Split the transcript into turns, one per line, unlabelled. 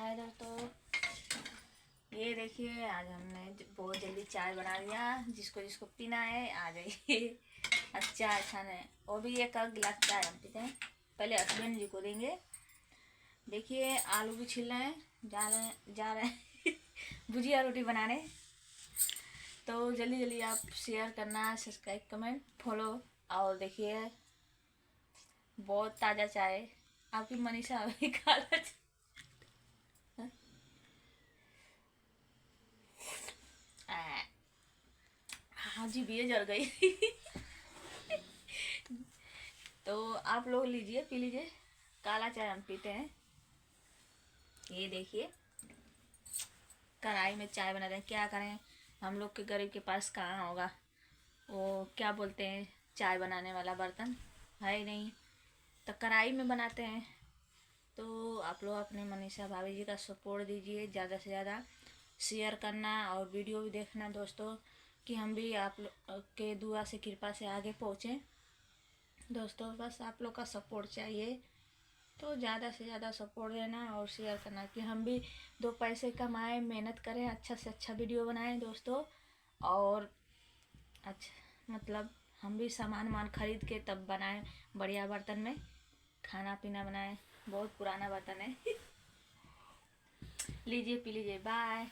है इधर। तो ये देखिए आज हमने बहुत जल्दी चाय बना दिया। जिसको जिसको पीना है आ जाइए। अच्छा अच्छा नहीं, वो भी एक गिलास चाय हम पीते हैं। पहले हस्बैंड जी को देंगे। देखिए आलू भी छिल रहे हैं, जा रहे हैं भुजिया रोटी बनाने। तो जल्दी जल्दी आप शेयर करना, सब्सक्राइब, कमेंट, फॉलो। और देखिए बहुत ताज़ा चाय आपकी मनीषा अभी काला। हाँ जी भी जल गई। तो आप लोग लीजिए, पी लीजिए। काला चाय हम पीते हैं। ये देखिए कढ़ाई में चाय बना रहे हैं। क्या करें, हम लोग के गरीब के पास कहाँ होगा वो क्या बोलते हैं चाय बनाने वाला बर्तन, है ही नहीं। तो कढ़ाई में बनाते हैं। तो आप लोग अपने मनीषा भाभी जी का सपोर्ट दीजिए, ज़्यादा से ज़्यादा शेयर करना और वीडियो भी देखना दोस्तों, कि हम भी आप लोग के दुआ से कृपा से आगे पहुँचें। दोस्तों बस आप लोग का सपोर्ट चाहिए। तो ज़्यादा से ज़्यादा सपोर्ट देना और शेयर करना, कि हम भी दो पैसे कमाएं, मेहनत करें, अच्छा से अच्छा वीडियो बनाएं दोस्तों। और अच्छा मतलब हम भी सामान खरीद के तब बनाएं, बढ़िया बर्तन में खाना पीना बनाएं। बहुत पुराना बर्तन है। लीजिए पी लीजिए, बाय।